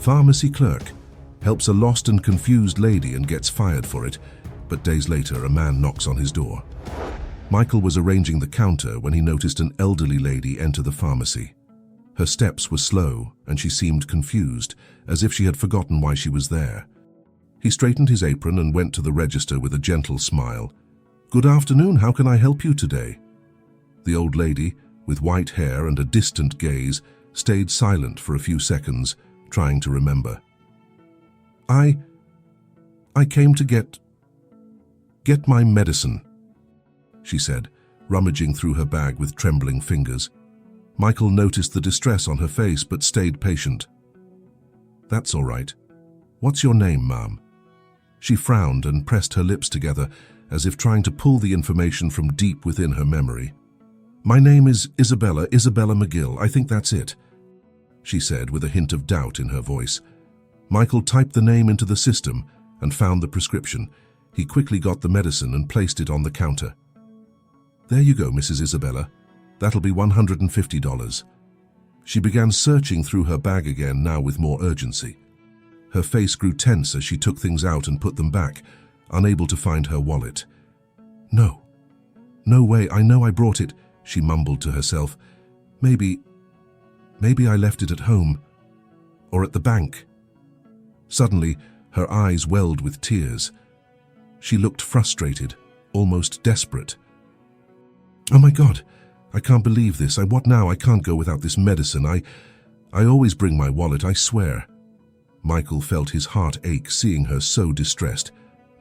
Pharmacy clerk. Helps a lost and confused lady and gets fired for it, but days later a man knocks on his door. Michael was arranging the counter when he noticed an elderly lady enter the pharmacy. Her steps were slow and she seemed confused, as if she had forgotten why she was there. He straightened his apron and went to the register with a gentle smile. "Good afternoon, how can I help you today?" The old lady, with white hair and a distant gaze, stayed silent for a few seconds, trying to remember. I came to get my medicine," she said, rummaging through her bag with trembling fingers. Michael noticed the distress on her face but stayed patient. "That's all right. What's your name, ma'am?" She frowned and pressed her lips together, as if trying to pull the information from deep within her memory. "My name is Isabella McGill, I think that's it," she said with a hint of doubt in her voice. Michael typed the name into the system and found the prescription. He quickly got the medicine and placed it on the counter. "There you go, Mrs. Isabella. That'll be $150. She began searching through her bag again, now with more urgency. Her face grew tense as she took things out and put them back, unable to find her wallet. No way, I know I brought it," she mumbled to herself. Maybe I left it at home, or at the bank." Suddenly, her eyes welled with tears. She looked frustrated, almost desperate. "Oh my God, I can't believe this. What now? I can't go without this medicine. I always bring my wallet, I swear." Michael felt his heart ache seeing her so distressed.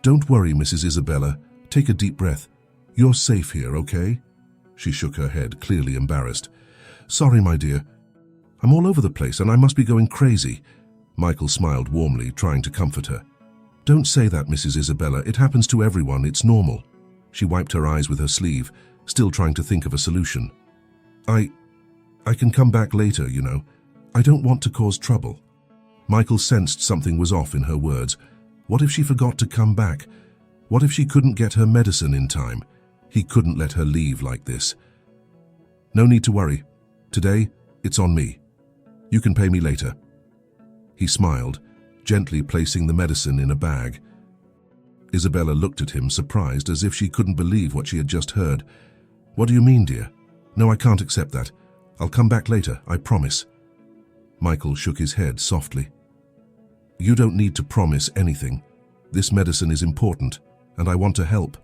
"Don't worry, Mrs. Isabella. Take a deep breath. You're safe here, okay?" She shook her head, clearly embarrassed. "Sorry, my dear. I'm all over the place and I must be going crazy." Michael smiled warmly, trying to comfort her. "Don't say that, Mrs. Isabella. It happens to everyone. It's normal." She wiped her eyes with her sleeve, still trying to think of a solution. I can come back later, you know. I don't want to cause trouble." Michael sensed something was off in her words. What if she forgot to come back? What if she couldn't get her medicine in time? He couldn't let her leave like this. "No need to worry. Today, it's on me. You can pay me later." He smiled, gently placing the medicine in a bag. Isabella looked at him, surprised, as if she couldn't believe what she had just heard. "What do you mean, dear? No, I can't accept that. I'll come back later, I promise." Michael shook his head softly. "You don't need to promise anything. This medicine is important, and I want to help.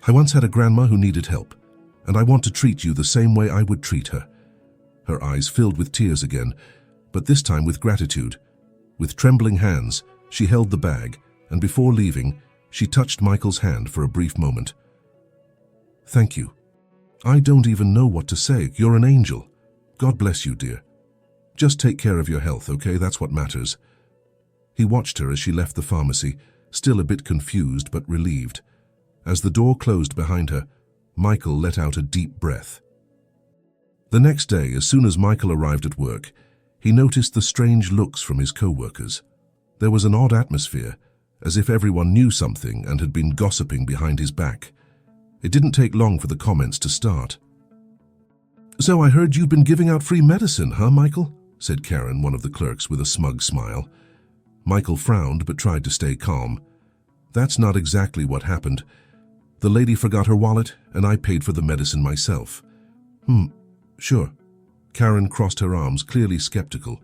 I once had a grandma who needed help, and I want to treat you the same way I would treat her." Her eyes filled with tears again, but this time with gratitude. With trembling hands, she held the bag, and before leaving, she touched Michael's hand for a brief moment. "Thank you. I don't even know what to say. You're an angel. God bless you, dear. Just take care of your health, okay? That's what matters." He watched her as she left the pharmacy, still a bit confused but relieved. As the door closed behind her, Michael let out a deep breath. The next day, as soon as Michael arrived at work, he noticed the strange looks from his co-workers. There was an odd atmosphere, as if everyone knew something and had been gossiping behind his back. It didn't take long for the comments to start. "So I heard you've been giving out free medicine, huh, Michael?" said Karen, one of the clerks, with a smug smile. Michael frowned but tried to stay calm. "That's not exactly what happened. The lady forgot her wallet, and I paid for the medicine myself." Sure." Karen crossed her arms, clearly skeptical.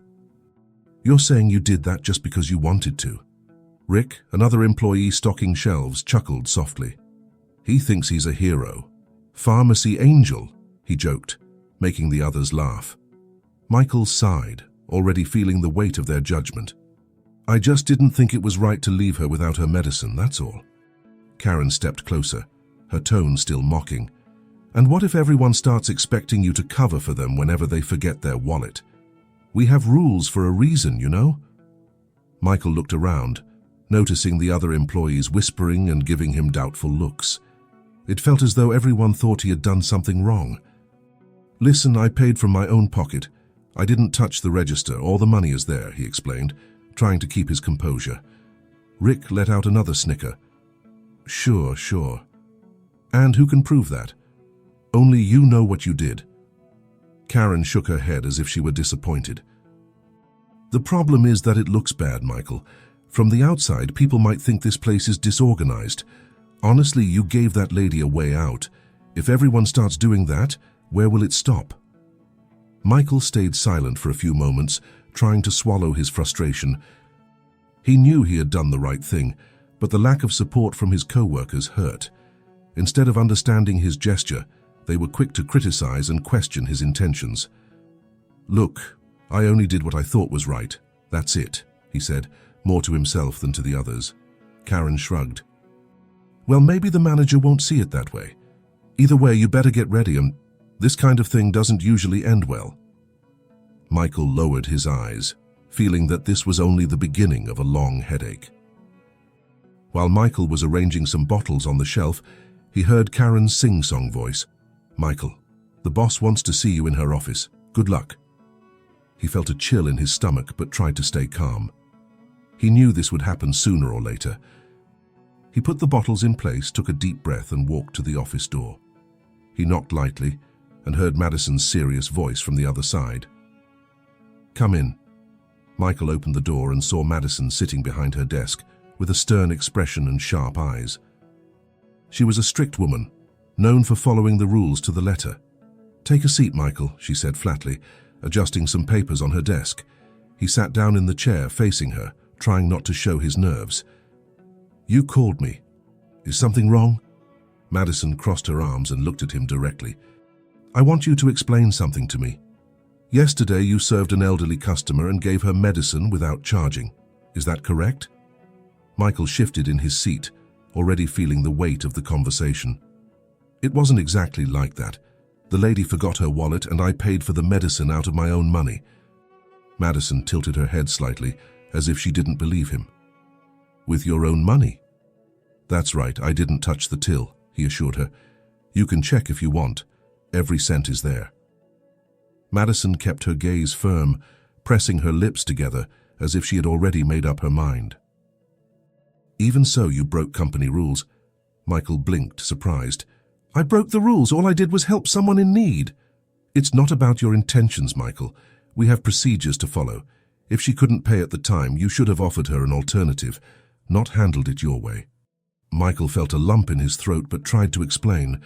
"You're saying you did that just because you wanted to?" Rick, another employee stocking shelves, chuckled softly. "He thinks he's a hero. Pharmacy angel," he joked, making the others laugh. Michael sighed, already feeling the weight of their judgment. "I just didn't think it was right to leave her without her medicine, that's all." Karen stepped closer, her tone still mocking. "And what if everyone starts expecting you to cover for them whenever they forget their wallet? We have rules for a reason, you know?" Michael looked around, noticing the other employees whispering and giving him doubtful looks. It felt as though everyone thought he had done something wrong. "Listen, I paid from my own pocket. I didn't touch the register. All the money is there," he explained, trying to keep his composure. Rick let out another snicker. Sure. And who can prove that? Only you know what you did." Karen shook her head as if she were disappointed. The problem is that it looks bad, Michael. From the outside, people might think this place is disorganized. Honestly, you gave that lady a way out. If everyone starts doing that, where will it stop? Michael stayed silent for a few moments, trying to swallow his frustration. He knew he had done the right thing, but the lack of support from his co-workers hurt. Instead of understanding his gesture, they were quick to criticize and question his intentions. "Look, I only did what I thought was right. That's it," he said, more to himself than to the others. Karen shrugged. "Well, maybe the manager won't see it that way. Either way, you better get ready, and this kind of thing doesn't usually end well." Michael lowered his eyes, feeling that this was only the beginning of a long headache. While Michael was arranging some bottles on the shelf, he heard Karen's sing-song voice. "Michael, the boss wants to see you in her office. Good luck." He felt a chill in his stomach but tried to stay calm. He knew this would happen sooner or later. He put the bottles in place, took a deep breath and walked to the office door. He knocked lightly and heard Madison's serious voice from the other side. "Come in." Michael opened the door and saw Madison sitting behind her desk with a stern expression and sharp eyes. She was a strict woman, known for following the rules to the letter. "Take a seat, Michael," she said flatly, adjusting some papers on her desk. He sat down in the chair facing her, trying not to show his nerves. "You called me. Is something wrong?" Madison crossed her arms and looked at him directly. "I want you to explain something to me. Yesterday you served an elderly customer and gave her medicine without charging. Is that correct?" Michael shifted in his seat, already feeling the weight of the conversation. "It wasn't exactly like that. The lady forgot her wallet and I paid for the medicine out of my own money." Madison tilted her head slightly, as if she didn't believe him. "With your own money?" "That's right, I didn't touch the till," he assured her. "You can check if you want. Every cent is there." Madison kept her gaze firm, pressing her lips together as if she had already made up her mind. "Even so, you broke company rules." Michael blinked, surprised. "I broke the rules. All I did was help someone in need." "It's not about your intentions, Michael. We have procedures to follow. If she couldn't pay at the time, you should have offered her an alternative, not handled it your way." Michael felt a lump in his throat but tried to explain.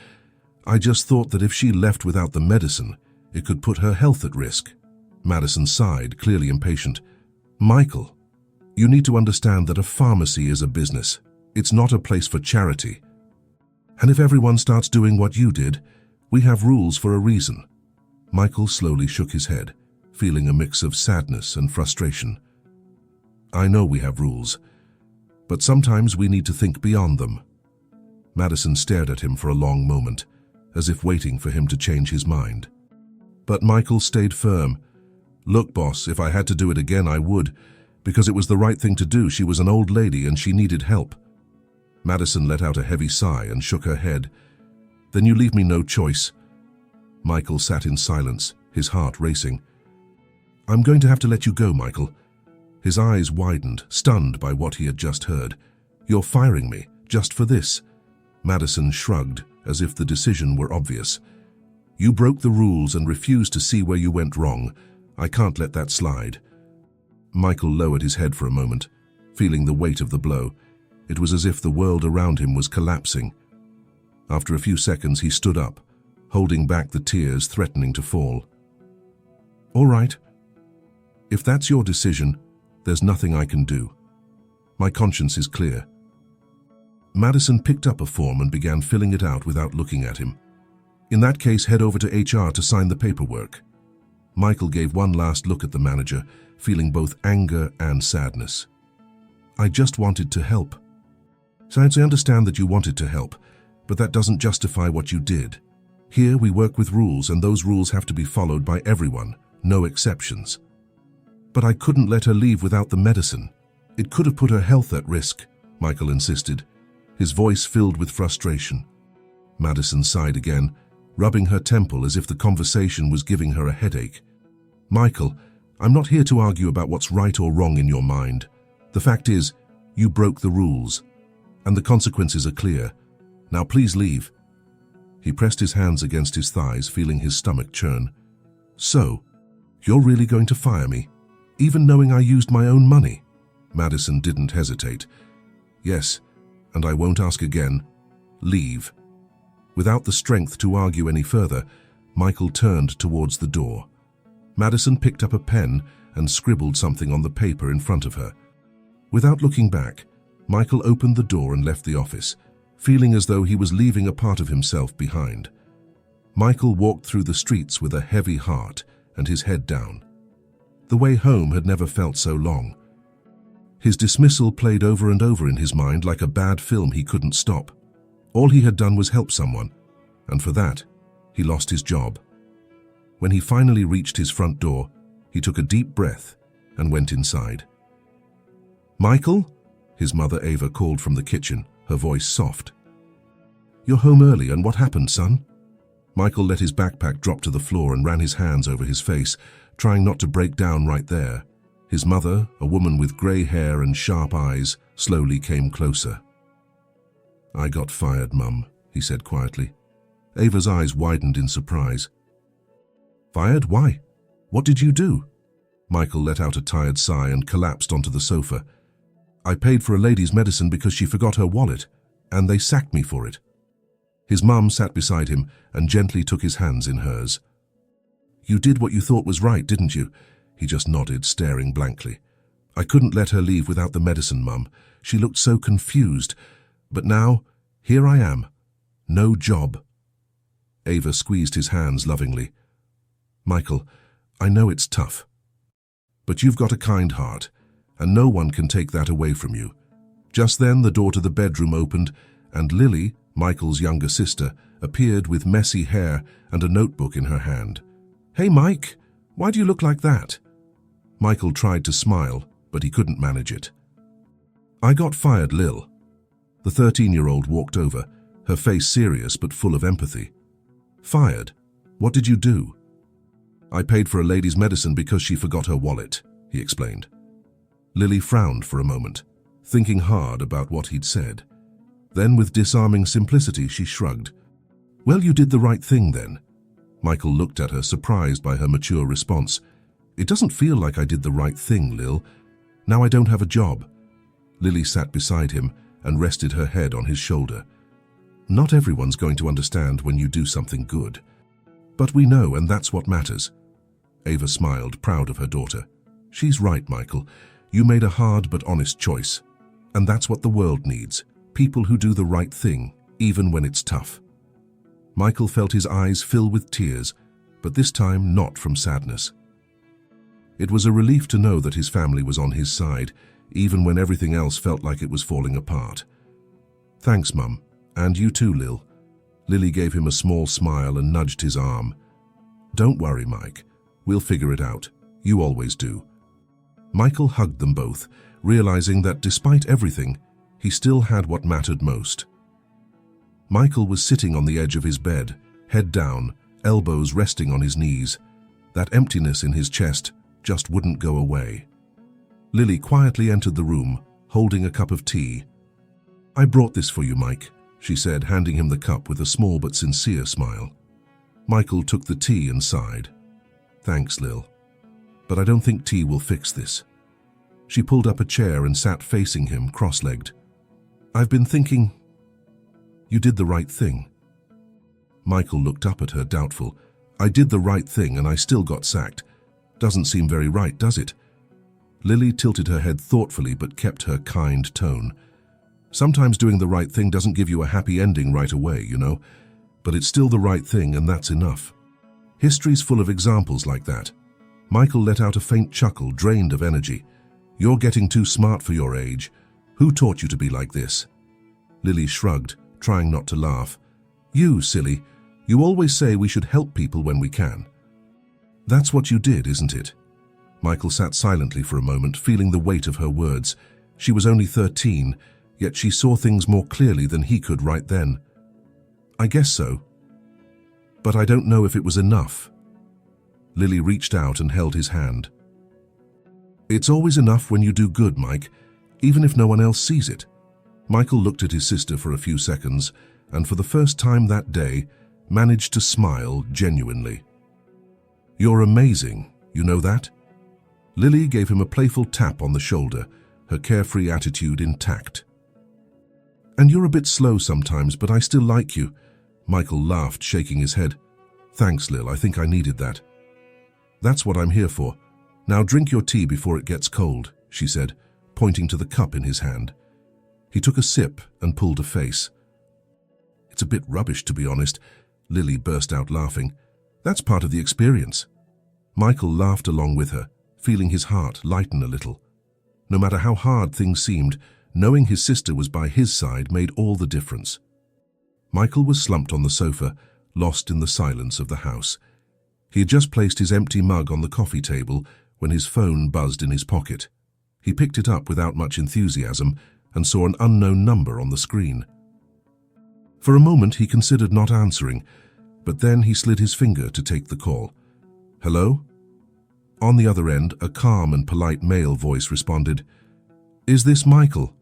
"I just thought that if she left without the medicine, it could put her health at risk." Madison sighed, clearly impatient. "Michael, you need to understand that a pharmacy is a business. It's not a place for charity. And if everyone starts doing what you did, we have rules for a reason." Michael slowly shook his head, feeling a mix of sadness and frustration. "I know we have rules, but sometimes we need to think beyond them." Madison stared at him for a long moment, as if waiting for him to change his mind. But Michael stayed firm. "Look, boss, if I had to do it again, I would, because it was the right thing to do. She was an old lady and she needed help." Madison let out a heavy sigh and shook her head. "Then you leave me no choice." Michael sat in silence, his heart racing. "I'm going to have to let you go, Michael." His eyes widened, stunned by what he had just heard. "You're firing me, just for this?" Madison shrugged, as if the decision were obvious. "You broke the rules and refused to see where you went wrong. I can't let that slide." Michael lowered his head for a moment, feeling the weight of the blow. It was as if the world around him was collapsing. After a few seconds, he stood up, holding back the tears threatening to fall. "All right. If that's your decision, there's nothing I can do. My conscience is clear." Madison picked up a form and began filling it out without looking at him. "In that case, head over to HR to sign the paperwork." Michael gave one last look at the manager, feeling both anger and sadness. "I just wanted to help." "I understand that you wanted to help, but that doesn't justify what you did. Here we work with rules, and those rules have to be followed by everyone, no exceptions." "But I couldn't let her leave without the medicine. It could have put her health at risk," Michael insisted, his voice filled with frustration. Madison sighed again, rubbing her temple as if the conversation was giving her a headache. "Michael, I'm not here to argue about what's right or wrong in your mind. The fact is, you broke the rules, and the consequences are clear. Now please leave." He pressed his hands against his thighs, feeling his stomach churn. "So, you're really going to fire me? even knowing I used my own money. Madison didn't hesitate. Yes, and I won't ask again. Leave. Without the strength to argue any further, Michael turned towards the door. Madison picked up a pen and scribbled something on the paper in front of her. Without looking back, Michael opened the door and left the office, feeling as though he was leaving a part of himself behind. Michael walked through the streets with a heavy heart and his head down. The way home had never felt so long. His dismissal played over and over in his mind like a bad film he couldn't stop. All he had done was help someone, and for that, he lost his job. When he finally reached his front door, he took a deep breath and went inside. "Michael?" his mother Ava called from the kitchen, her voice soft. "You're home early, and what happened, son?" Michael let his backpack drop to the floor and ran his hands over his face, trying not to break down right there. His mother, a woman with grey hair and sharp eyes, slowly came closer. "I got fired, Mum," he said quietly. Ava's eyes widened in surprise. "Fired? Why? What did you do?" Michael let out a tired sigh and collapsed onto the sofa. "I paid for a lady's medicine because she forgot her wallet, and they sacked me for it." His mum sat beside him and gently took his hands in hers. "You did what you thought was right, didn't you?" He just nodded, staring blankly. "I couldn't let her leave without the medicine, Mum. She looked so confused. But now, here I am. No job." Ava squeezed his hands lovingly. "Michael, I know it's tough. But you've got a kind heart, and no one can take that away from you." Just then, the door to the bedroom opened, and Lily, Michael's younger sister, appeared with messy hair and a notebook in her hand. "Hey, Mike, why do you look like that?" Michael tried to smile, but he couldn't manage it. "I got fired, Lil." The 13-year-old walked over, her face serious but full of empathy. "Fired? What did you do?" "I paid for a lady's medicine because she forgot her wallet," he explained. Lily frowned for a moment, thinking hard about what he'd said. Then, with disarming simplicity, she shrugged. "Well, you did the right thing then." Michael looked at her, surprised by her mature response. "It doesn't feel like I did the right thing, Lil. Now I don't have a job." Lily sat beside him and rested her head on his shoulder. "Not everyone's going to understand when you do something good. But we know, and that's what matters." Ava smiled, proud of her daughter. "She's right, Michael. You made a hard but honest choice. And that's what the world needs. People who do the right thing, even when it's tough." Michael felt his eyes fill with tears, but this time not from sadness. It was a relief to know that his family was on his side, even when everything else felt like it was falling apart. "Thanks, Mum. And you too, Lil." Lily gave him a small smile and nudged his arm. "Don't worry, Mike. We'll figure it out. You always do." Michael hugged them both, realizing that despite everything, he still had what mattered most. Michael was sitting on the edge of his bed, head down, elbows resting on his knees. That emptiness in his chest just wouldn't go away. Lily quietly entered the room, holding a cup of tea. "I brought this for you, Mike," she said, handing him the cup with a small but sincere smile. Michael took the tea and sighed. "Thanks, Lil. But I don't think tea will fix this." She pulled up a chair and sat facing him, cross-legged. "I've been thinking, you did the right thing." Michael looked up at her, doubtful. "I did the right thing and I still got sacked. Doesn't seem very right, does it?" Lily tilted her head thoughtfully but kept her kind tone. "Sometimes doing the right thing doesn't give you a happy ending right away, you know. But it's still the right thing, and that's enough." History's full of examples like that. Michael let out a faint chuckle, drained of energy. "You're getting too smart for your age. Who taught you to be like this?" Lily shrugged, trying not to laugh. "You, silly. You always say we should help people when we can." "That's what you did, isn't it?" Michael sat silently for a moment, feeling the weight of her words. She was only 13, yet she saw things more clearly than he could right then. "I guess so. But I don't know if it was enough." Lily reached out and held his hand. "It's always enough when you do good, Mike, even if no one else sees it." Michael looked at his sister for a few seconds, and for the first time that day, managed to smile genuinely. "You're amazing, you know that?" Lily gave him a playful tap on the shoulder, her carefree attitude intact. "And you're a bit slow sometimes, but I still like you." Michael laughed, shaking his head. "Thanks, Lil, I think I needed that." "That's what I'm here for. Now drink your tea before it gets cold," she said, pointing to the cup in his hand. He took a sip and pulled a face. "It's a bit rubbish, to be honest," Lily burst out laughing. "That's part of the experience." Michael laughed along with her, feeling his heart lighten a little. No matter how hard things seemed, knowing his sister was by his side made all the difference. Michael was slumped on the sofa, lost in the silence of the house. He had just placed his empty mug on the coffee table when his phone buzzed in his pocket. He picked it up without much enthusiasm and saw an unknown number on the screen. For a moment he considered not answering, but then he slid his finger to take the call. "Hello?" On the other end, a calm and polite male voice responded, "Is this Michael?"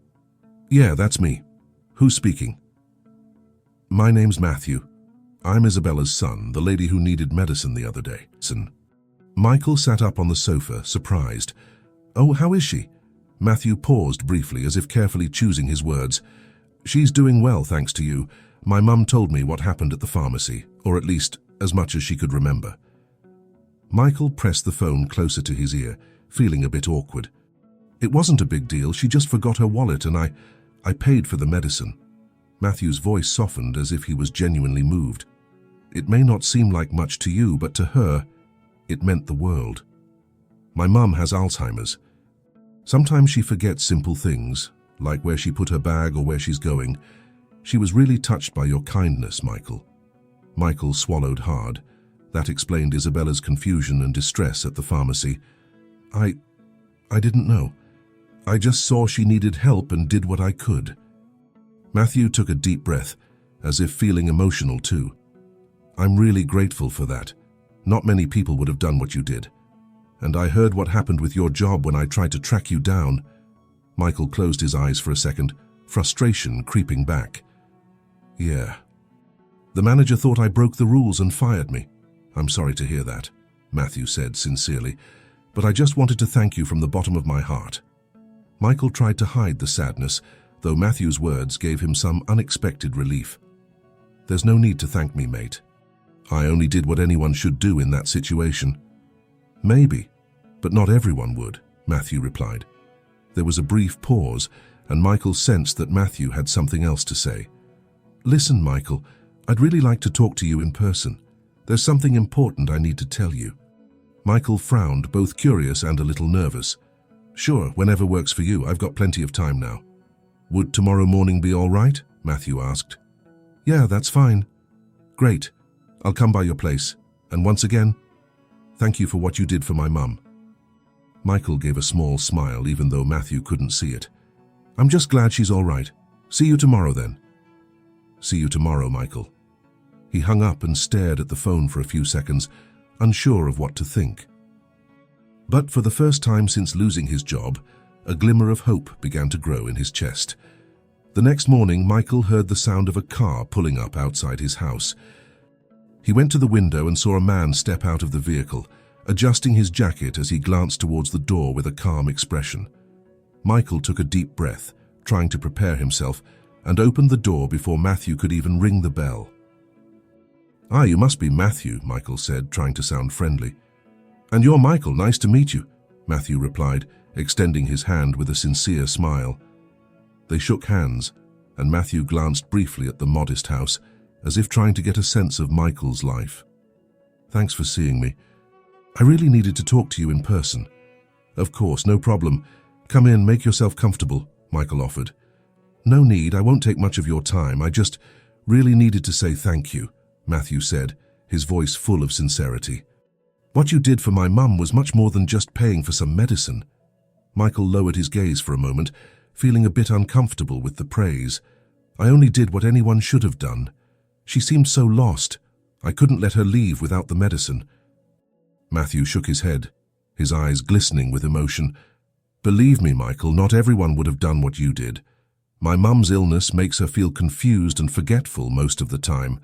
"Yeah, that's me. Who's speaking?" "My name's Matthew. I'm Isabella's son, the lady who needed medicine the other day." Michael sat up on the sofa, surprised. "Oh, how is she?" Matthew paused briefly, as if carefully choosing his words. "She's doing well, thanks to you. My mum told me what happened at the pharmacy, or at least as much as she could remember." Michael pressed the phone closer to his ear, feeling a bit awkward. "It wasn't a big deal. She just forgot her wallet and I paid for the medicine." Matthew's voice softened as if he was genuinely moved. "It may not seem like much to you, but to her, it meant the world. My mum has Alzheimer's. Sometimes she forgets simple things, like where she put her bag or where she's going. She was really touched by your kindness, Michael." Michael swallowed hard. That explained Isabella's confusion and distress at the pharmacy. I didn't know. I just saw she needed help and did what I could." Matthew took a deep breath, as if feeling emotional too. "I'm really grateful for that. Not many people would have done what you did. And I heard what happened with your job when I tried to track you down." Michael closed his eyes for a second, frustration creeping back. "Yeah. The manager thought I broke the rules and fired me. I'm sorry to hear that," Matthew said sincerely, "but I just wanted to thank you from the bottom of my heart." Michael tried to hide the sadness, though Matthew's words gave him some unexpected relief. "There's no need to thank me, mate. I only did what anyone should do in that situation." "Maybe, but not everyone would," Matthew replied. There was a brief pause, and Michael sensed that Matthew had something else to say. "Listen, Michael, I'd really like to talk to you in person. There's something important I need to tell you." Michael frowned, both curious and a little nervous. "Sure, whenever works for you. I've got plenty of time now." "Would tomorrow morning be all right?" Matthew asked. "Yeah, that's fine." "Great. I'll come by your place. And once again, thank you for what you did for my mum." Michael gave a small smile, even though Matthew couldn't see it. "I'm just glad she's all right. See you tomorrow then." "See you tomorrow, Michael." He hung up and stared at the phone for a few seconds, unsure of what to think. But for the first time since losing his job, a glimmer of hope began to grow in his chest. The next morning, Michael heard the sound of a car pulling up outside his house. He went to the window and saw a man step out of the vehicle, adjusting his jacket as he glanced towards the door with a calm expression. Michael took a deep breath, trying to prepare himself, and opened the door before Matthew could even ring the bell. "Ah, you must be Matthew," Michael said, trying to sound friendly. "And you're Michael, nice to meet you," Matthew replied, extending his hand with a sincere smile. They shook hands, and Matthew glanced briefly at the modest house, as if trying to get a sense of Michael's life. "Thanks for seeing me. I really needed to talk to you in person." "Of course, no problem. Come in, make yourself comfortable," Michael offered. "No need, I won't take much of your time. I just really needed to say thank you," Matthew said, his voice full of sincerity. "What you did for my mum was much more than just paying for some medicine." Michael lowered his gaze for a moment, feeling a bit uncomfortable with the praise. "I only did what anyone should have done. She seemed so lost. I couldn't let her leave without the medicine." Matthew shook his head, his eyes glistening with emotion. "Believe me, Michael, not everyone would have done what you did. My mum's illness makes her feel confused and forgetful most of the time.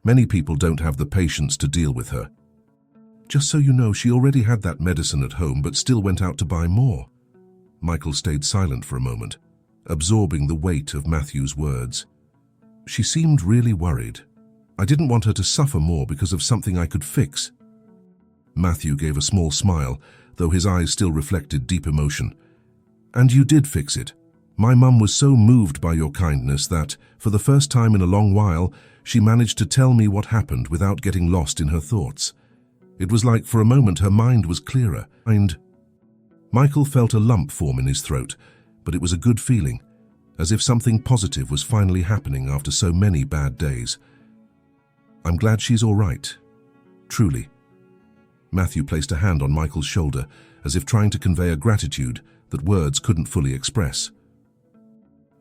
Many people don't have the patience to deal with her." Just so you know, she already had that medicine at home but still went out to buy more. Michael stayed silent for a moment, absorbing the weight of Matthew's words. She seemed really worried. I didn't want her to suffer more because of something I could fix. Matthew gave a small smile, though his eyes still reflected deep emotion. And you did fix it. My mum was so moved by your kindness that, for the first time in a long while, she managed to tell me what happened without getting lost in her thoughts. It was like for a moment her mind was clearer. Michael felt a lump form in his throat, but it was a good feeling, as if something positive was finally happening after so many bad days. I'm glad she's all right. Truly. Matthew placed a hand on Michael's shoulder, as if trying to convey a gratitude that words couldn't fully express.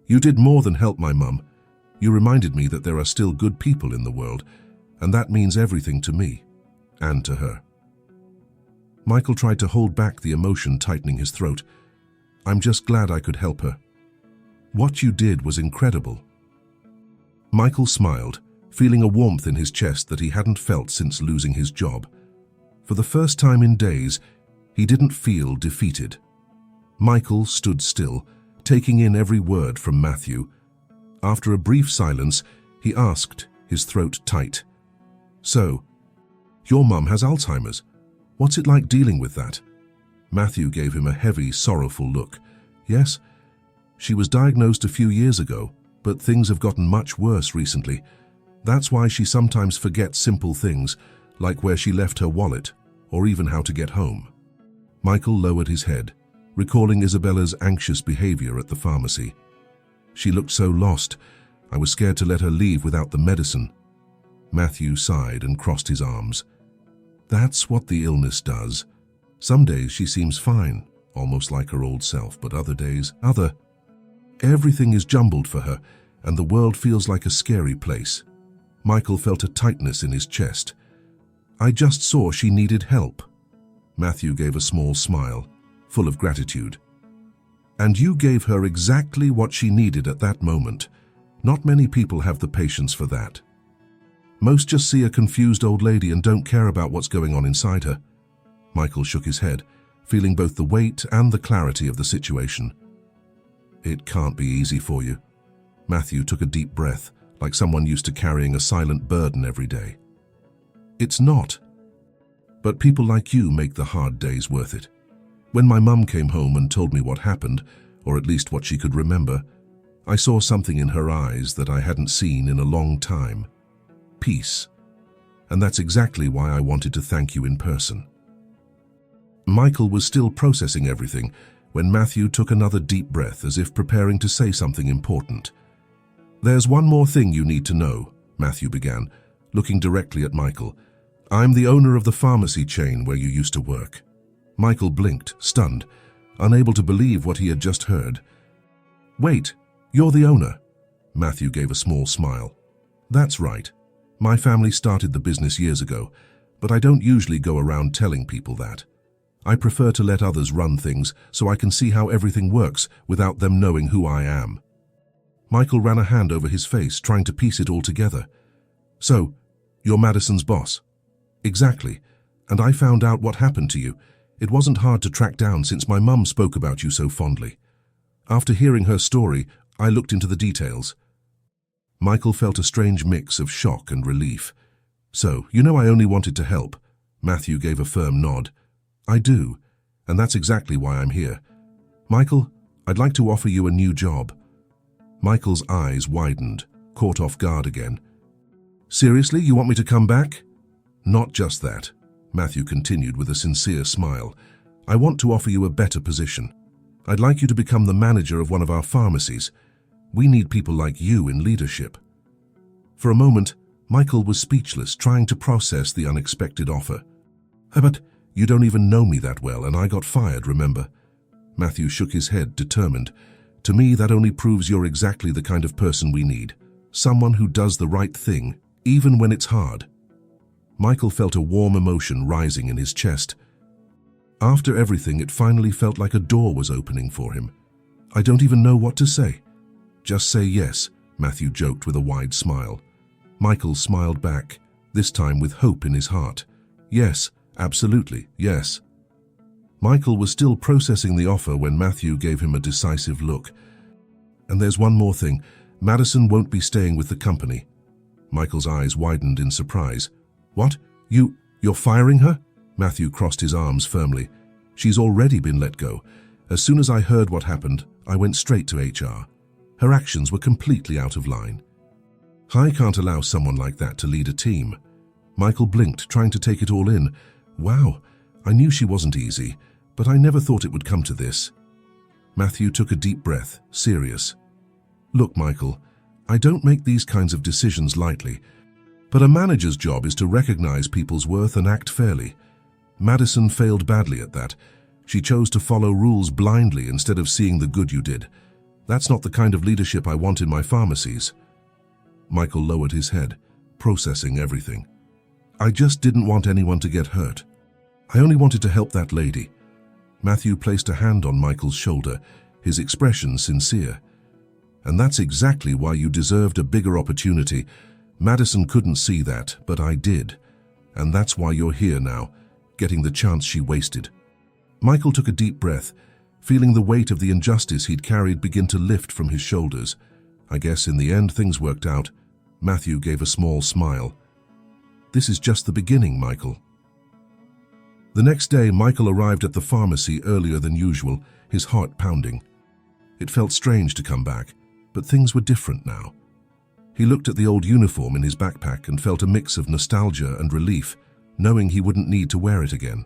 You did more than help my mum. You reminded me that there are still good people in the world, and that means everything to me, and to her. Michael tried to hold back the emotion tightening his throat. I'm just glad I could help her. What you did was incredible. Michael smiled, feeling a warmth in his chest that he hadn't felt since losing his job. For the first time in days, he didn't feel defeated. Michael stood still, taking in every word from Matthew. After a brief silence, he asked, his throat tight. So, your mum has Alzheimer's. What's it like dealing with that? Matthew gave him a heavy, sorrowful look. Yes, she was diagnosed a few years ago, but things have gotten much worse recently. That's why she sometimes forgets simple things, like where she left her wallet, or even how to get home. Michael lowered his head, recalling Isabella's anxious behavior at the pharmacy. She looked so lost, I was scared to let her leave without the medicine. Matthew sighed and crossed his arms. That's what the illness does. Some days she seems fine, almost like her old self, but other days, everything is jumbled for her, and the world feels like a scary place. Michael felt a tightness in his chest. I just saw she needed help. Matthew gave a small smile, full of gratitude. And you gave her exactly what she needed at that moment. Not many people have the patience for that. Most just see a confused old lady and don't care about what's going on inside her. Michael shook his head, feeling both the weight and the clarity of the situation. It can't be easy for you. Matthew took a deep breath, like someone used to carrying a silent burden every day. It's not. But people like you make the hard days worth it. When my mum came home and told me what happened, or at least what she could remember, I saw something in her eyes that I hadn't seen in a long time. Peace. And that's exactly why I wanted to thank you in person. Michael was still processing everything when Matthew took another deep breath as if preparing to say something important. There's one more thing you need to know, Matthew began, looking directly at Michael. I'm the owner of the pharmacy chain where you used to work. Michael blinked, stunned, unable to believe what he had just heard. Wait, you're the owner? Matthew gave a small smile. That's right. My family started the business years ago, but I don't usually go around telling people that. I prefer to let others run things so I can see how everything works without them knowing who I am. Michael ran a hand over his face, trying to piece it all together. So, you're Madison's boss? Exactly, and I found out what happened to you. It wasn't hard to track down since my mum spoke about you so fondly. After hearing her story, I looked into the details. Michael felt a strange mix of shock and relief. So, you know I only wanted to help. Matthew gave a firm nod. I do, and that's exactly why I'm here. Michael, I'd like to offer you a new job. Michael's eyes widened, caught off guard again. Seriously, you want me to come back? Not just that, Matthew continued with a sincere smile. I want to offer you a better position. I'd like you to become the manager of one of our pharmacies. We need people like you in leadership. For a moment, Michael was speechless, trying to process the unexpected offer. But you don't even know me that well, and I got fired, remember? Matthew shook his head, determined. To me, that only proves you're exactly the kind of person we need. Someone who does the right thing, even when it's hard. Michael felt a warm emotion rising in his chest. After everything, it finally felt like a door was opening for him. I don't even know what to say. Just say yes, Matthew joked with a wide smile. Michael smiled back, this time with hope in his heart. Yes, Absolutely, yes. Michael was still processing the offer when Matthew gave him a decisive look. And there's one more thing. Madison won't be staying with the company. Michael's eyes widened in surprise. What? You're firing her? Matthew crossed his arms firmly. She's already been let go. As soon as I heard what happened, I went straight to HR. Her actions were completely out of line. I can't allow someone like that to lead a team. Michael blinked, trying to take it all in. Wow, I knew she wasn't easy, but I never thought it would come to this. Matthew took a deep breath, serious. Look, Michael, I don't make these kinds of decisions lightly, but a manager's job is to recognize people's worth and act fairly. Madison failed badly at that. She chose to follow rules blindly instead of seeing the good you did. That's not the kind of leadership I want in my pharmacies. Michael lowered his head, processing everything. I just didn't want anyone to get hurt. I only wanted to help that lady. Matthew placed a hand on Michael's shoulder, his expression sincere. And that's exactly why you deserved a bigger opportunity. Madison couldn't see that, but I did. And that's why you're here now, getting the chance she wasted. Michael took a deep breath, feeling the weight of the injustice he'd carried begin to lift from his shoulders. I guess in the end things worked out. Matthew gave a small smile. This is just the beginning, Michael. The next day, Michael arrived at the pharmacy earlier than usual, his heart pounding. It felt strange to come back, but things were different now. He looked at the old uniform in his backpack and felt a mix of nostalgia and relief, knowing he wouldn't need to wear it again.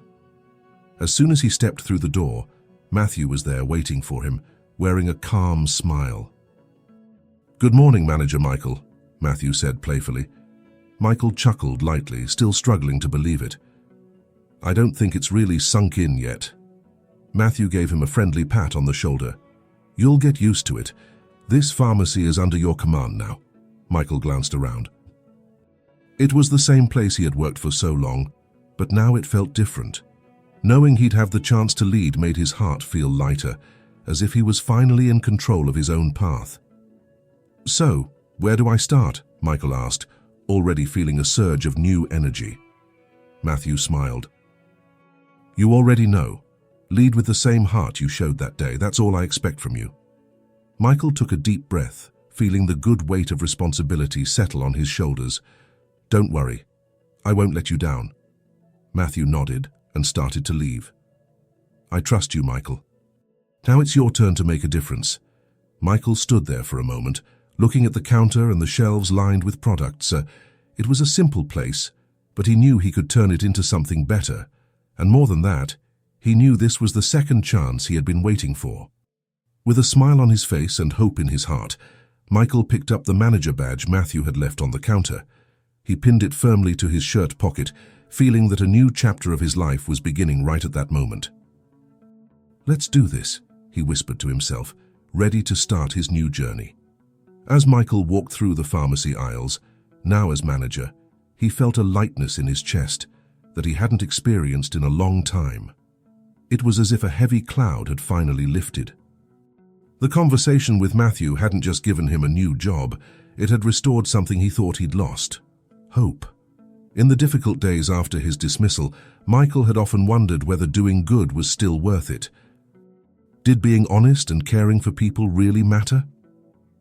As soon as he stepped through the door, Matthew was there waiting for him, wearing a calm smile. Good morning, Manager Michael, Matthew said playfully. Michael chuckled lightly, still struggling to believe it. I don't think it's really sunk in yet. Matthew gave him a friendly pat on the shoulder. You'll get used to it. This pharmacy is under your command now. Michael glanced around. It was the same place he had worked for so long, but now it felt different. Knowing he'd have the chance to lead made his heart feel lighter, as if he was finally in control of his own path. So, where do I start? Michael asked, already feeling a surge of new energy. Matthew smiled. You already know. Lead with the same heart you showed that day. That's all I expect from you. Michael took a deep breath, feeling the good weight of responsibility settle on his shoulders. Don't worry. I won't let you down. Matthew nodded and started to leave. I trust you, Michael. Now it's your turn to make a difference. Michael stood there for a moment, looking at the counter and the shelves lined with products. It was a simple place, but he knew he could turn it into something better. And more than that, he knew this was the second chance he had been waiting for. With a smile on his face and hope in his heart, Michael picked up the manager badge Matthew had left on the counter. He pinned it firmly to his shirt pocket, feeling that a new chapter of his life was beginning right at that moment. Let's do this, he whispered to himself, ready to start his new journey. As Michael walked through the pharmacy aisles, now as manager, he felt a lightness in his chest that he hadn't experienced in a long time. It was as if a heavy cloud had finally lifted. The conversation with Matthew hadn't just given him a new job, it had restored something he thought he'd lost: hope. In the difficult days after his dismissal, Michael had often wondered whether doing good was still worth it. Did being honest and caring for people really matter?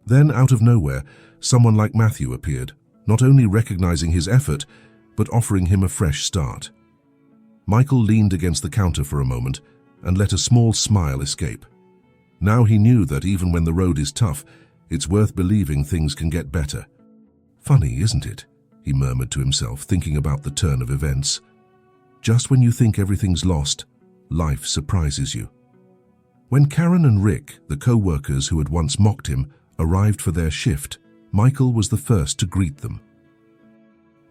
Then, out of nowhere, someone like Matthew appeared, not only recognizing his effort, but offering him a fresh start. Michael leaned against the counter for a moment and let a small smile escape. Now he knew that even when the road is tough, it's worth believing things can get better. Funny, isn't it? He murmured to himself, thinking about the turn of events. Just when you think everything's lost, life surprises you. When Karen and Rick, the co-workers who had once mocked him, arrived for their shift, Michael was the first to greet them.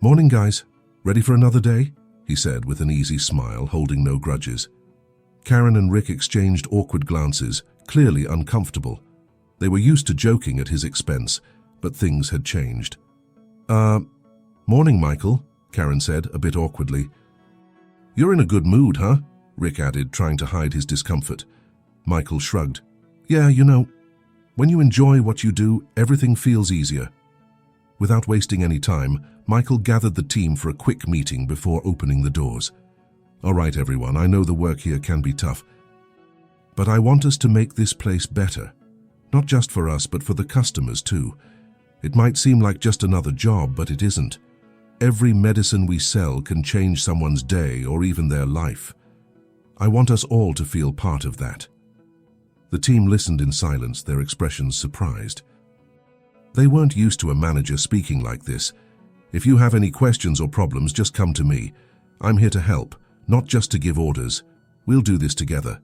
Morning, guys. Ready for another day? He said with an easy smile, holding no grudges. Karen and Rick exchanged awkward glances, clearly uncomfortable. They were used to joking at his expense, but things had changed. Morning, Michael, Karen said, a bit awkwardly. You're in a good mood, huh? Rick added, trying to hide his discomfort. Michael shrugged. Yeah, you know, when you enjoy what you do, everything feels easier. Without wasting any time, Michael gathered the team for a quick meeting before opening the doors. All right, everyone, I know the work here can be tough, but I want us to make this place better. Not just for us, but for the customers too. It might seem like just another job, but it isn't. Every medicine we sell can change someone's day or even their life. I want us all to feel part of that. The team listened in silence, their expressions surprised. They weren't used to a manager speaking like this. If you have any questions or problems, just come to me. I'm here to help, not just to give orders. We'll do this together.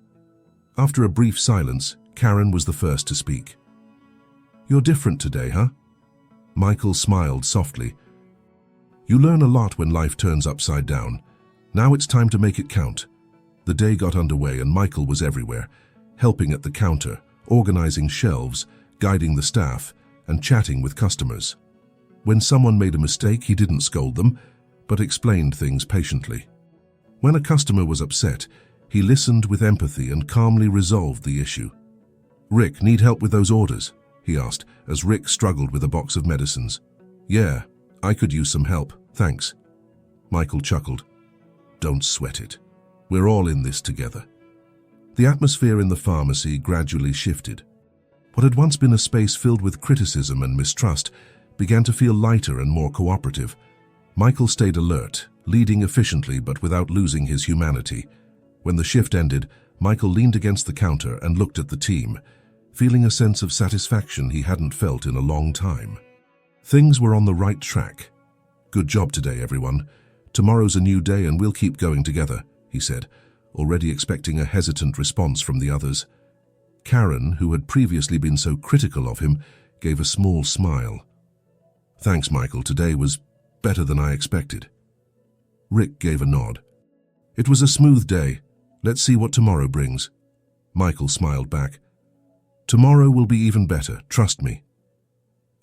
After a brief silence, Karen was the first to speak. You're different today, huh? Michael smiled softly. You learn a lot when life turns upside down. Now it's time to make it count. The day got underway and Michael was everywhere, helping at the counter, organizing shelves, guiding the staff, and chatting with customers. When someone made a mistake, he didn't scold them, but explained things patiently. When a customer was upset, he listened with empathy and calmly resolved the issue. Rick, need help with those orders? He asked, as Rick struggled with a box of medicines. Yeah, I could use some help, thanks. Michael chuckled. Don't sweat it. We're all in this together. The atmosphere in the pharmacy gradually shifted. What had once been a space filled with criticism and mistrust began to feel lighter and more cooperative. Michael stayed alert, leading efficiently but without losing his humanity. When the shift ended, Michael leaned against the counter and looked at the team, feeling a sense of satisfaction he hadn't felt in a long time. Things were on the right track. Good job today, everyone. Tomorrow's a new day and we'll keep going together, he said, already expecting a hesitant response from the others. Karen, who had previously been so critical of him, gave a small smile. Thanks, Michael. Today was better than I expected. Rick gave a nod. It was a smooth day. Let's see what tomorrow brings. Michael smiled back. Tomorrow will be even better, trust me.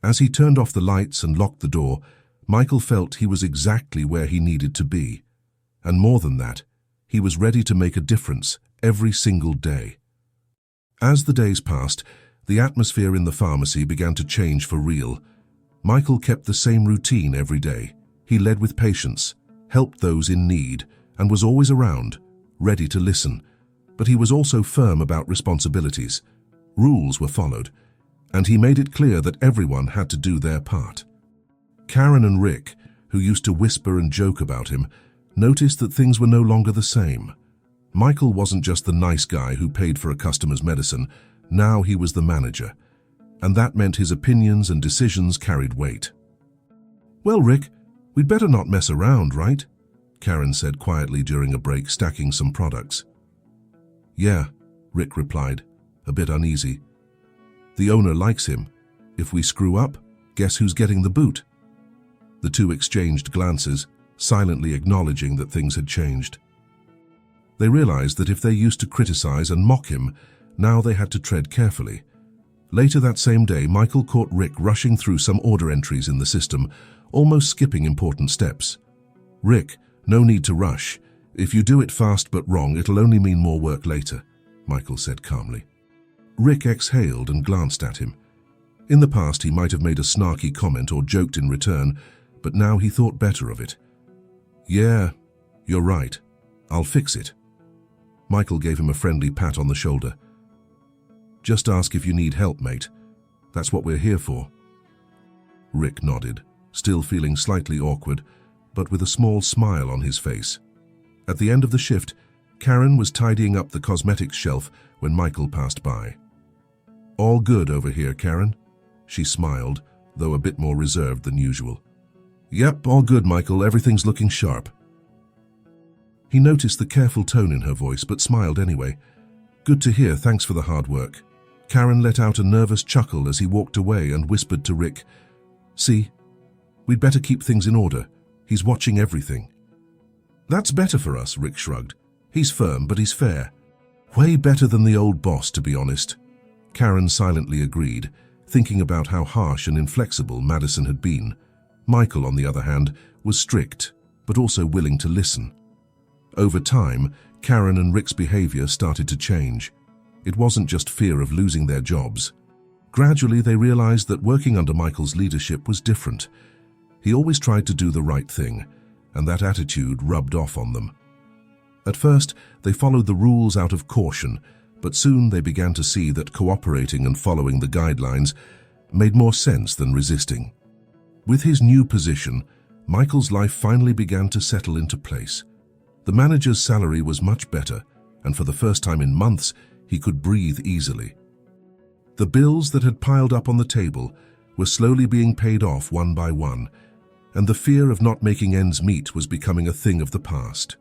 As he turned off the lights and locked the door, Michael felt he was exactly where he needed to be. And more than that, he was ready to make a difference every single day. As the days passed, the atmosphere in the pharmacy began to change for real. Michael kept the same routine every day. He led with patience, helped those in need, and was always around, ready to listen. But he was also firm about responsibilities. Rules were followed, and he made it clear that everyone had to do their part. Karen and Rick, who used to whisper and joke about him, noticed that things were no longer the same. Michael wasn't just the nice guy who paid for a customer's medicine. Now he was the manager, and that meant his opinions and decisions carried weight. Well, Rick, we'd better not mess around, right? Karen said quietly during a break, stacking some products. Yeah, Rick replied, a bit uneasy. The owner likes him. If we screw up, guess who's getting the boot? The two exchanged glances, silently acknowledging that things had changed. They realized that if they used to criticize and mock him, now they had to tread carefully. Later that same day, Michael caught Rick rushing through some order entries in the system, almost skipping important steps. Rick, no need to rush. If you do it fast but wrong, it'll only mean more work later, Michael said calmly. Rick exhaled and glanced at him. In the past, he might have made a snarky comment or joked in return, but now he thought better of it. Yeah, you're right. I'll fix it. Michael gave him a friendly pat on the shoulder. Just ask if you need help, mate. That's what we're here for. Rick nodded, still feeling slightly awkward, but with a small smile on his face. At the end of the shift, Karen was tidying up the cosmetics shelf when Michael passed by. All good over here, Karen? She smiled, though a bit more reserved than usual. Yep, all good, Michael. Everything's looking sharp. He noticed the careful tone in her voice, but smiled anyway. Good to hear, thanks for the hard work. Karen let out a nervous chuckle as he walked away and whispered to Rick, See, we'd better keep things in order. He's watching everything. That's better for us, Rick shrugged. He's firm, but he's fair. Way better than the old boss, to be honest. Karen silently agreed, thinking about how harsh and inflexible Madison had been. Michael, on the other hand, was strict, but also willing to listen. Over time, Karen and Rick's behavior started to change. It wasn't just fear of losing their jobs. Gradually, they realized that working under Michael's leadership was different. He always tried to do the right thing, and that attitude rubbed off on them. At first, they followed the rules out of caution, but soon they began to see that cooperating and following the guidelines made more sense than resisting. With his new position, Michael's life finally began to settle into place. The manager's salary was much better, and for the first time in months, he could breathe easily. The bills that had piled up on the table were slowly being paid off one by one, and the fear of not making ends meet was becoming a thing of the past.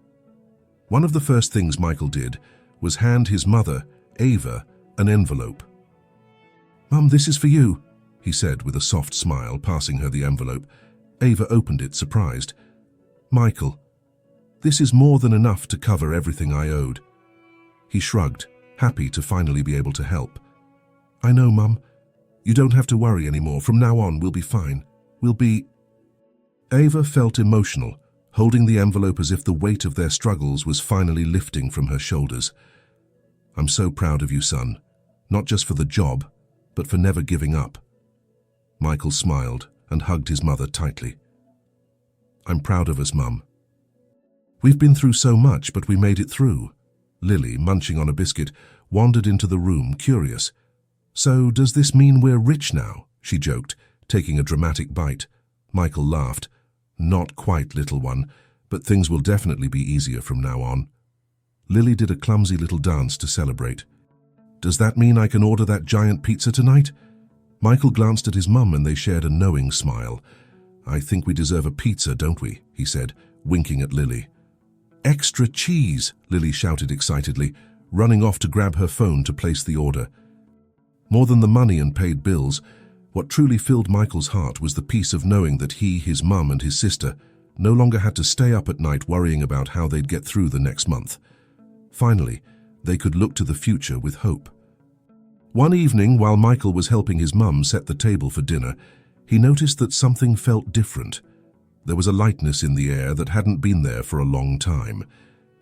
One of the first things Michael did was hand his mother, Ava, an envelope. "Mum, this is for you," he said with a soft smile, passing her the envelope. Ava opened it, surprised. "Michael, this is more than enough to cover everything I owed." He shrugged, happy to finally be able to help. "I know, Mum. You don't have to worry anymore. From now on, we'll be fine. We'll be..." Ava felt emotional, holding the envelope as if the weight of their struggles was finally lifting from her shoulders. "I'm so proud of you, son. Not just for the job, but for never giving up." Michael smiled and hugged his mother tightly. "I'm proud of us, Mum. We've been through so much, but we made it through." Lily, munching on a biscuit, wandered into the room, curious. "So does this mean we're rich now?" she joked, taking a dramatic bite. Michael laughed. "Not quite, little one, but things will definitely be easier from now on." Lily did a clumsy little dance to celebrate. "Does that mean I can order that giant pizza tonight?" Michael glanced at his mum and they shared a knowing smile. "I think we deserve a pizza, don't we?" he said, winking at Lily. "Extra cheese!" Lily shouted excitedly, running off to grab her phone to place the order. More than the money and paid bills, what truly filled Michael's heart was the peace of knowing that he, his mum and his sister no longer had to stay up at night worrying about how they'd get through the next month. Finally, they could look to the future with hope. One evening, while Michael was helping his mum set the table for dinner, he noticed that something felt different. There was a lightness in the air that hadn't been there for a long time.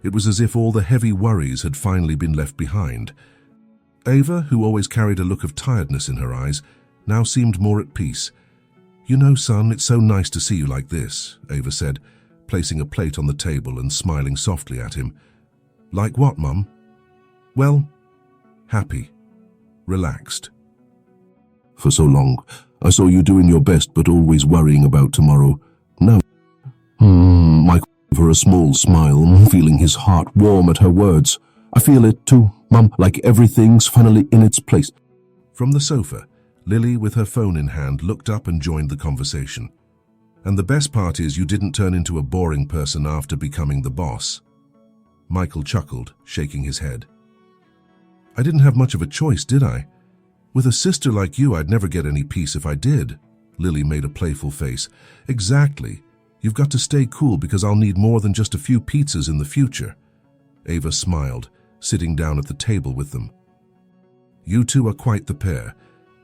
It was as if all the heavy worries had finally been left behind. Ava, who always carried a look of tiredness in her eyes, now seemed more at peace. "You know, son, it's so nice to see you like this," Ava said, placing a plate on the table and smiling softly at him. "Like what, Mum?" "Well, happy, relaxed." "For so long, I saw you doing your best but always worrying about tomorrow. Now..." Michael gave her a small smile, feeling his heart warm at her words. "I feel it too, Mum, like everything's finally in its place." From the sofa, Lily, with her phone in hand, looked up and joined the conversation. "And the best part is you didn't turn into a boring person after becoming the boss." Michael chuckled, shaking his head. "I didn't have much of a choice, did I? With a sister like you, I'd never get any peace if I did." Lily made a playful face. "Exactly. You've got to stay cool because I'll need more than just a few pizzas in the future." Ava smiled, sitting down at the table with them. "You two are quite the pair,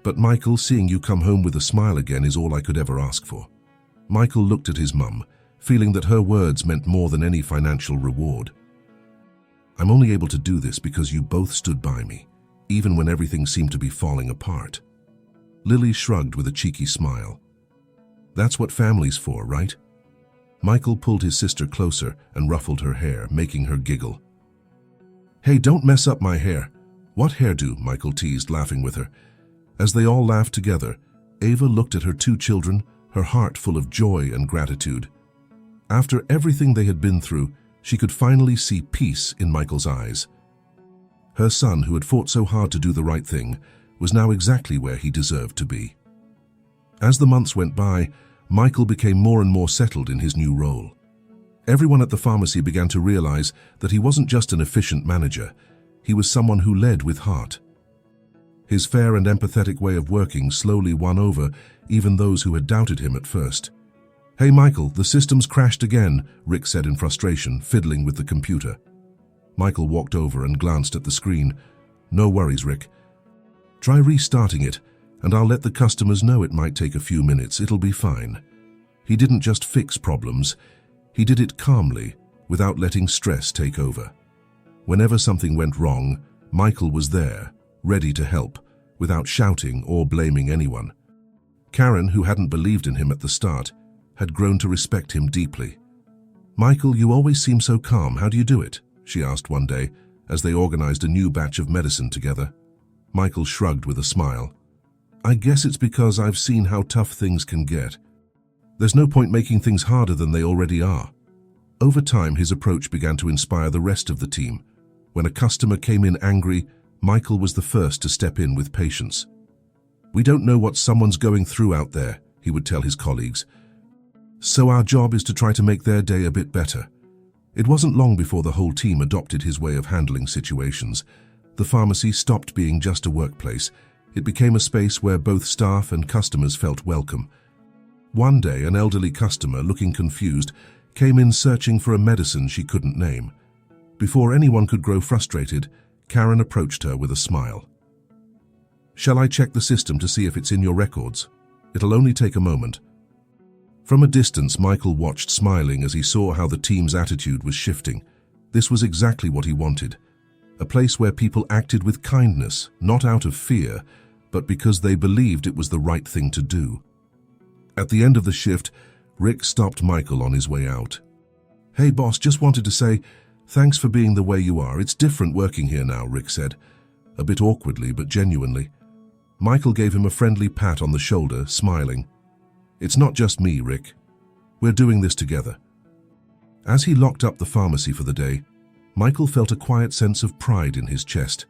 but Michael, seeing you come home with a smile again is all I could ever ask for." Michael looked at his mum, feeling that her words meant more than any financial reward. "I'm only able to do this because you both stood by me, even when everything seemed to be falling apart." Lily shrugged with a cheeky smile. "That's what family's for, right?" Michael pulled his sister closer and ruffled her hair, making her giggle. "Hey, don't mess up my hair." "What hairdo?" Michael teased, laughing with her. As they all laughed together, Ava looked at her two children, her heart full of joy and gratitude. After everything they had been through, she could finally see peace in Michael's eyes. Her son, who had fought so hard to do the right thing, was now exactly where he deserved to be. As the months went by, Michael became more and more settled in his new role. Everyone at the pharmacy began to realize that he wasn't just an efficient manager, he was someone who led with heart. His fair and empathetic way of working slowly won over even those who had doubted him at first. "Hey Michael, the system's crashed again," Rick said in frustration, fiddling with the computer. Michael walked over and glanced at the screen. "No worries, Rick. Try restarting it, and I'll let the customers know it might take a few minutes. It'll be fine." He didn't just fix problems, he did it calmly, without letting stress take over. Whenever something went wrong, Michael was there, ready to help, without shouting or blaming anyone. Karen, who hadn't believed in him at the start, had grown to respect him deeply. "Michael, you always seem so calm. How do you do it?" she asked one day, as they organized a new batch of medicine together. Michael shrugged with a smile. I guess it's because I've seen how tough things can get. There's no point making things harder than they already are. Over time, his approach began to inspire the rest of the team. When a customer came in angry, Michael was the first to step in with patience. We don't know what someone's going through out there, he would tell his colleagues. So our job is to try to make their day a bit better. It wasn't long before the whole team adopted his way of handling situations. The pharmacy stopped being just a workplace. It became a space where both staff and customers felt welcome. One day, an elderly customer, looking confused, came in searching for a medicine she couldn't name. Before anyone could grow frustrated, Karen approached her with a smile. Shall I check the system to see if it's in your records? It'll only take a moment. From a distance, Michael watched, smiling as he saw how the team's attitude was shifting. This was exactly what he wanted. A place where people acted with kindness, not out of fear, but because they believed it was the right thing to do. At the end of the shift, Rick stopped Michael on his way out. Hey boss, just wanted to say, thanks for being the way you are. It's different working here now, Rick said, a bit awkwardly but genuinely. Michael gave him a friendly pat on the shoulder, smiling. It's not just me, Rick. We're doing this together. As he locked up the pharmacy for the day, Michael felt a quiet sense of pride in his chest.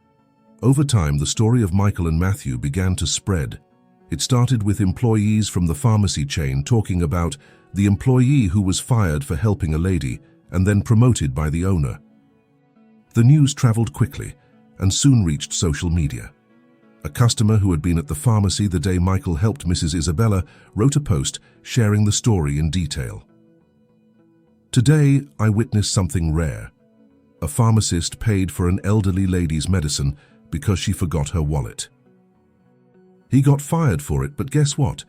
Over time, the story of Michael and Matthew began to spread. It started with employees from the pharmacy chain talking about the employee who was fired for helping a lady and then promoted by the owner. The news traveled quickly and soon reached social media. A customer who had been at the pharmacy the day Michael helped Mrs. Isabella wrote a post sharing the story in detail. Today, I witnessed something rare. A pharmacist paid for an elderly lady's medicine because she forgot her wallet. He got fired for it, but guess what?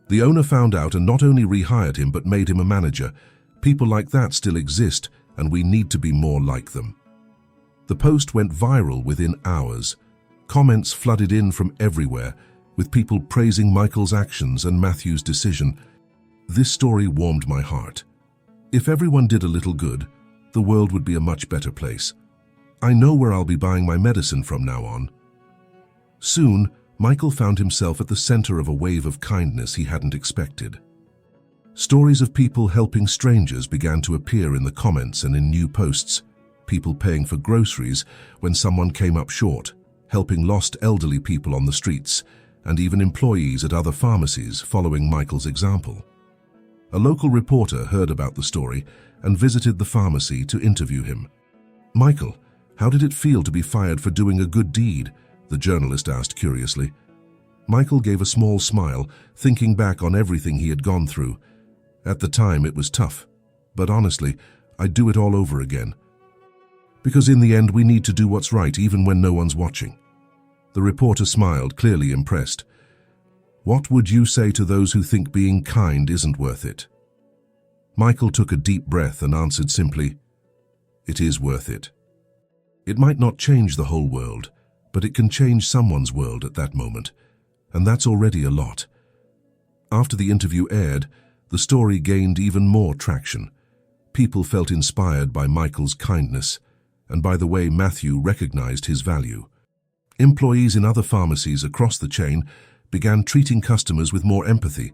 The owner found out and not only rehired him but made him a manager. People like that still exist, and we need to be more like them. The post went viral within hours. Comments flooded in from everywhere, with people praising Michael's actions and Matthew's decision. This story warmed my heart. If everyone did a little good, the world would be a much better place. I know where I'll be buying my medicine from now on. Soon, Michael found himself at the center of a wave of kindness he hadn't expected. Stories of people helping strangers began to appear in the comments and in new posts. People paying for groceries when someone came up short, helping lost elderly people on the streets, and even employees at other pharmacies following Michael's example. A local reporter heard about the story and visited the pharmacy to interview him. Michael, how did it feel to be fired for doing a good deed? The journalist asked curiously. Michael gave a small smile, thinking back on everything he had gone through. At the time, it was tough, but honestly, I'd do it all over again. Because in the end, we need to do what's right even when no one's watching. The reporter smiled, clearly impressed. What would you say to those who think being kind isn't worth it? Michael took a deep breath and answered simply, it is worth it. It might not change the whole world, but it can change someone's world at that moment, and that's already a lot. After the interview aired, the story gained even more traction. People felt inspired by Michael's kindness, and by the way Matthew recognized his value. Employees in other pharmacies across the chain began treating customers with more empathy,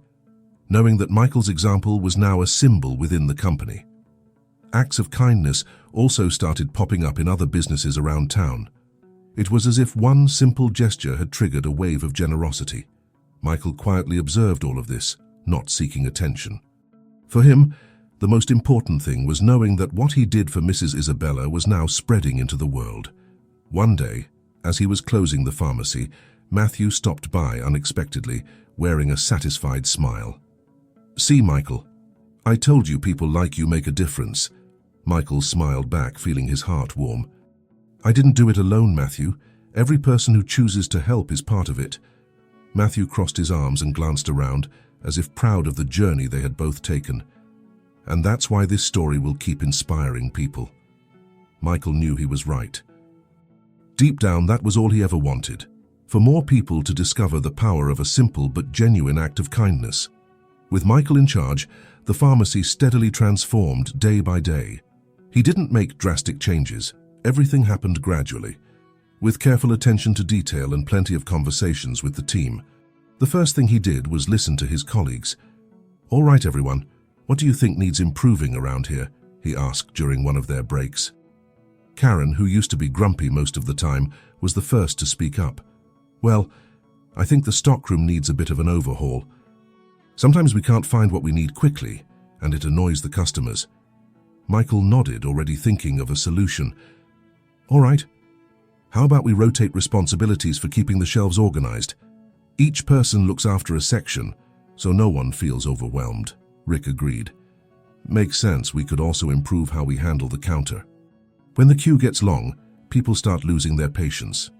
knowing that Michael's example was now a symbol within the company. Acts of kindness also started popping up in other businesses around town. It was as if one simple gesture had triggered a wave of generosity. Michael quietly observed all of this, not seeking attention. For him, the most important thing was knowing that what he did for Mrs. Isabella was now spreading into the world. One day, as he was closing the pharmacy, Matthew stopped by unexpectedly, wearing a satisfied smile. See, Michael, I told you people like you make a difference. Michael smiled back, feeling his heart warm. I didn't do it alone, Matthew. Every person who chooses to help is part of it. Matthew crossed his arms and glanced around, as if proud of the journey they had both taken. And that's why this story will keep inspiring people. Michael knew he was right. Deep down, that was all he ever wanted, for more people to discover the power of a simple but genuine act of kindness. With Michael in charge, the pharmacy steadily transformed day by day. He didn't make drastic changes. Everything happened gradually, with careful attention to detail and plenty of conversations with the team. The first thing he did was listen to his colleagues. "All right, everyone, what do you think needs improving around here?" he asked during one of their breaks. Karen, who used to be grumpy most of the time, was the first to speak up. "Well, I think the stockroom needs a bit of an overhaul. Sometimes we can't find what we need quickly, and it annoys the customers." Michael nodded, already thinking of a solution. "All right. How about we rotate responsibilities for keeping the shelves organized? Each person looks after a section, so no one feels overwhelmed," Rick agreed. "Makes sense. We could also improve how we handle the counter. When the queue gets long, people start losing their patience."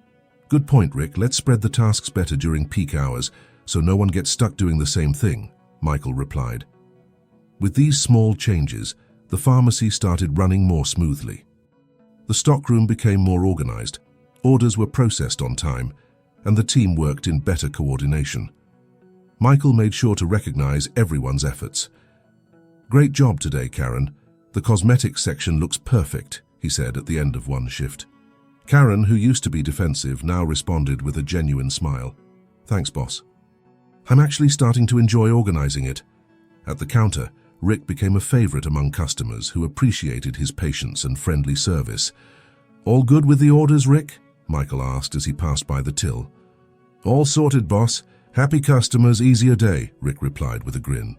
"Good point, Rick. Let's spread the tasks better during peak hours, so no one gets stuck doing the same thing," Michael replied. With these small changes, the pharmacy started running more smoothly. The stockroom became more organized, orders were processed on time, and the team worked in better coordination. Michael made sure to recognize everyone's efforts. "Great job today, Karen. The cosmetics section looks perfect," he said at the end of one shift. Karen, who used to be defensive, now responded with a genuine smile. "Thanks, boss. I'm actually starting to enjoy organizing it." At the counter, Rick became a favorite among customers who appreciated his patience and friendly service. "All good with the orders, Rick?" Michael asked as he passed by the till. "All sorted, boss. Happy customers, easier day," Rick replied with a grin.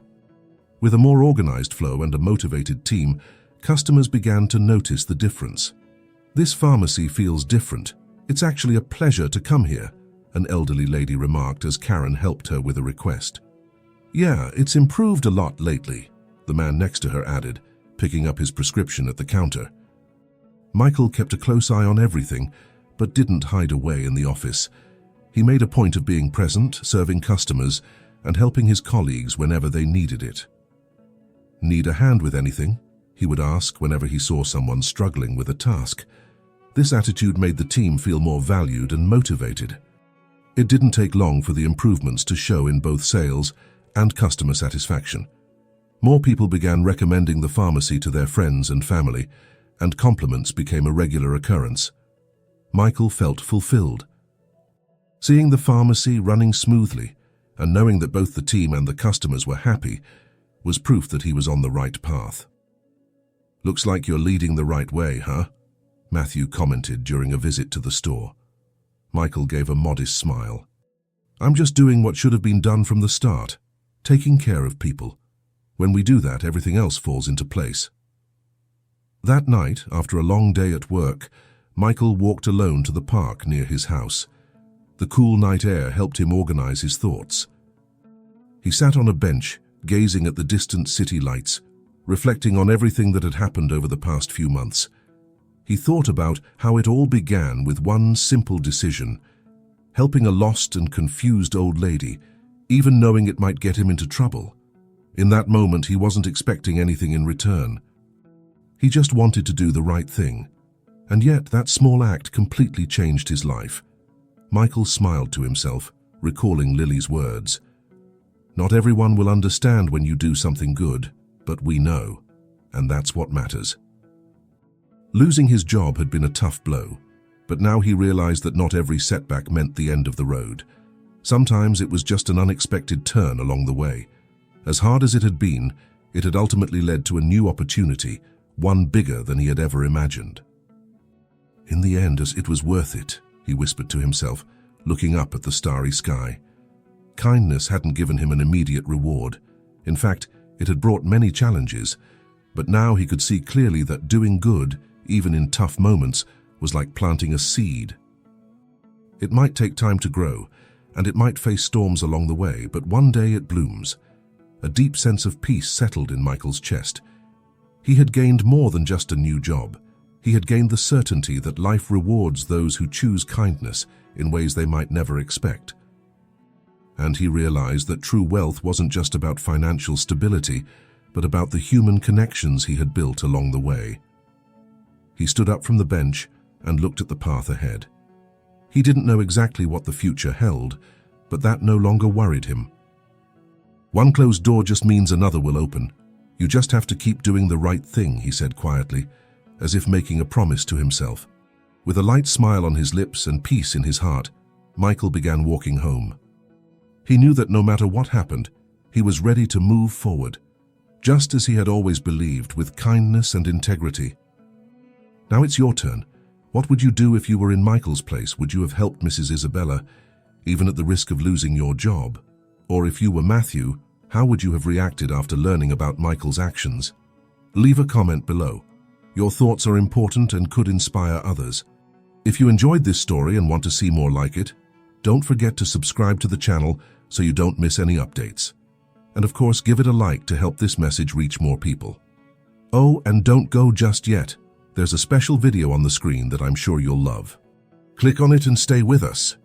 With a more organized flow and a motivated team, customers began to notice the difference. "This pharmacy feels different. It's actually a pleasure to come here," an elderly lady remarked as Karen helped her with a request. "Yeah, it's improved a lot lately," the man next to her added, picking up his prescription at the counter. Michael kept a close eye on everything, but didn't hide away in the office. He made a point of being present, serving customers, and helping his colleagues whenever they needed it. "Need a hand with anything?" he would ask whenever he saw someone struggling with a task. This attitude made the team feel more valued and motivated. It didn't take long for the improvements to show in both sales and customer satisfaction. More people began recommending the pharmacy to their friends and family, and compliments became a regular occurrence. Michael felt fulfilled. Seeing the pharmacy running smoothly and knowing that both the team and the customers were happy was proof that he was on the right path. "Looks like you're leading the right way, huh?" Matthew commented during a visit to the store. Michael gave a modest smile. "I'm just doing what should have been done from the start, taking care of people. When we do that, everything else falls into place." That night, after a long day at work, Michael walked alone to the park near his house. The cool night air helped him organize his thoughts. He sat on a bench, gazing at the distant city lights, reflecting on everything that had happened over the past few months. He thought about how it all began with one simple decision: helping a lost and confused old lady, even knowing it might get him into trouble. In that moment, he wasn't expecting anything in return. He just wanted to do the right thing. And yet, that small act completely changed his life. Michael smiled to himself, recalling Lily's words. "Not everyone will understand when you do something good, but we know, and that's what matters." Losing his job had been a tough blow, but now he realized that not every setback meant the end of the road. Sometimes it was just an unexpected turn along the way. As hard as it had ultimately led to a new opportunity, one bigger than he had ever imagined. "In the end, it was worth it," he whispered to himself, looking up at the starry sky. Kindness hadn't given him an immediate reward. In fact, it had brought many challenges, but now he could see clearly that doing good, even in tough moments, was like planting a seed. It might take time to grow, and it might face storms along the way, but one day it blooms. A deep sense of peace settled in Michael's chest. He had gained more than just a new job. He had gained the certainty that life rewards those who choose kindness in ways they might never expect. And he realized that true wealth wasn't just about financial stability, but about the human connections he had built along the way. He stood up from the bench and looked at the path ahead. He didn't know exactly what the future held, but that no longer worried him. "One closed door just means another will open. You just have to keep doing the right thing," he said quietly, as if making a promise to himself. With a light smile on his lips and peace in his heart, Michael began walking home. He knew that no matter what happened, he was ready to move forward, just as he had always believed, with kindness and integrity. Now it's your turn. What would you do if you were in Michael's place? Would you have helped Mrs. Isabella, even at the risk of losing your job? Or if you were Matthew, how would you have reacted after learning about Michael's actions? Leave a comment below. Your thoughts are important and could inspire others. If you enjoyed this story and want to see more like it, don't forget to subscribe to the channel so you don't miss any updates. And of course, give it a like to help this message reach more people. Oh, and don't go just yet. There's a special video on the screen that I'm sure you'll love. Click on it and stay with us.